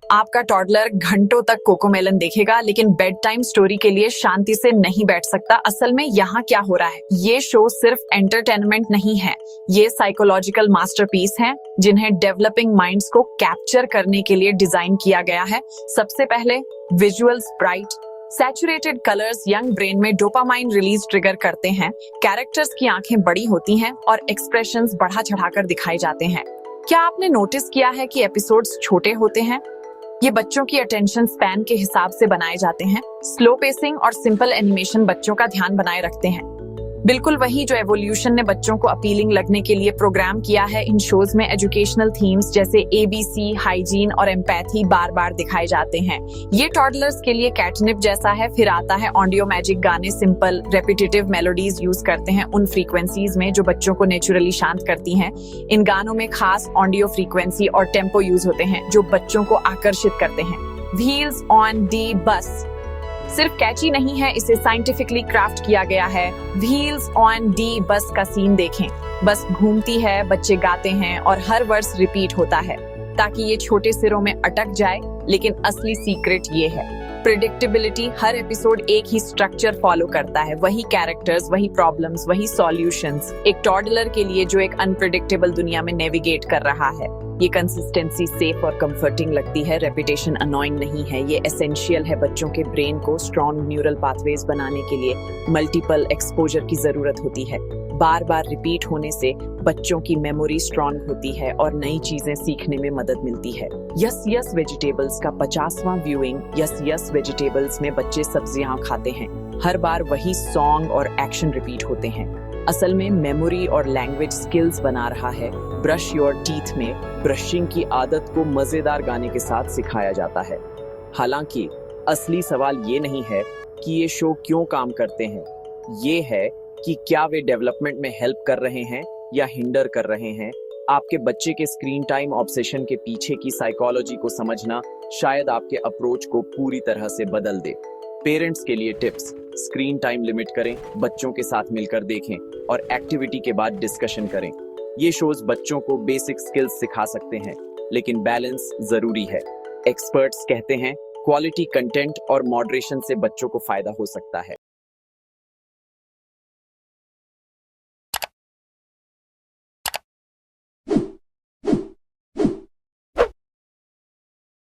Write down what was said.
आपका टॉडलर घंटों तक कोकोमेलन देखेगा लेकिन बेड टाइम स्टोरी के लिए शांति से नहीं बैठ सकता। असल में यहाँ क्या हो रहा है, ये शो सिर्फ एंटरटेनमेंट नहीं है, ये साइकोलॉजिकल मास्टरपीस हैं जिन्हें डेवलपिंग माइंड्स को कैप्चर करने के लिए डिजाइन किया गया है। सबसे पहले visuals bright, saturated colours young brain में डोपामाइन रिलीज ट्रिगर करते हैं। कैरेक्टर्स की आंखें बड़ी होती हैं और एक्सप्रेशंस बढ़ा चढ़ाकर दिखाए जाते हैं। क्या आपने नोटिस किया है कि एपिसोड्स छोटे होते हैं? ये बच्चों की अटेंशन स्पैन के हिसाब से बनाए जाते हैं। स्लो पेसिंग और सिंपल एनिमेशन बच्चों का ध्यान बनाए रखते हैं। बिल्कुल वही जो एवोल्यूशन ने बच्चों को अपीलिंग लगने के लिए प्रोग्राम किया है। इन शोज में एजुकेशनल थीम्स जैसे एबीसी, हाइजीन और एम्पैथी बार बार दिखाए जाते हैं। ये टॉडलर्स के लिए कैटनिप जैसा है। फिर आता है ऑडियो मैजिक। गाने सिंपल रेपिटेटिव मेलोडीज यूज करते हैं उन फ्रीक्वेंसीज में जो बच्चों को नेचुरली शांत करती हैं। इन गानों में खास ऑडियो फ्रीक्वेंसी और टेम्पो यूज होते हैं जो बच्चों को आकर्षित करते हैं। व्हील्स ऑन दी बस सिर्फ कैची नहीं है, इसे साइंटिफिकली क्राफ्ट किया गया है। व्हील्स ऑन दी बस का सीन देखें। बस घूमती है, बच्चे गाते हैं और हर वर्स रिपीट होता है ताकि ये छोटे सिरों में अटक जाए। लेकिन असली सीक्रेट ये है प्रिडिक्टेबिलिटी। हर एपिसोड एक ही स्ट्रक्चर फॉलो करता है, वही कैरेक्टर्स, वही प्रॉब्लम्स, वही सॉल्यूशंस। एक टॉडलर के लिए जो एक अनप्रिडिक्टेबल दुनिया में नेविगेट कर रहा है, ये कंसिस्टेंसी सेफ और कंफर्टिंग लगती है। रेपिटेशन अनोइंग नहीं है, ये एसेंशियल है। बच्चों के ब्रेन को स्ट्रॉन्ग न्यूरल पाथवेज बनाने के लिए मल्टीपल एक्सपोजर की जरूरत होती है। बार बार रिपीट होने से बच्चों की मेमोरी स्ट्रॉन्ग होती है और नई चीजें सीखने में मदद मिलती है। यस यस वेजिटेबल्स का 50वां व्यूइंग। यस यस वेजिटेबल्स में बच्चे सब्जियां खाते हैं। हर बार वही सॉन्ग और एक्शन रिपीट होते हैं। असल में मेमोरी और लैंग्वेज स्किल्स बना रहा है। ब्रश योर टीथ में ब्रशिंग की आदत को मजेदार गाने के साथ सिखाया जाता है। हालांकि असली सवाल ये नहीं है कि ये शो क्यों काम करते हैं, ये है कि क्या वे डेवलपमेंट में हेल्प कर रहे हैं या हिंडर कर रहे हैं। आपके बच्चे के स्क्रीन टाइम ऑब्सेशन के पीछे की साइकोलॉजी को समझना शायद आपके अप्रोच को पूरी तरह से बदल दे। पेरेंट्स के लिए टिप्स: स्क्रीन टाइम लिमिट करें, बच्चों के साथ मिलकर देखें और एक्टिविटी के बाद डिस्कशन करें। ये शोज बच्चों को बेसिक स्किल्स सिखा सकते हैं, लेकिन बैलेंस जरूरी है। एक्सपर्ट्स कहते हैं क्वालिटी कंटेंट और मॉडरेशन से बच्चों को फायदा हो सकता है।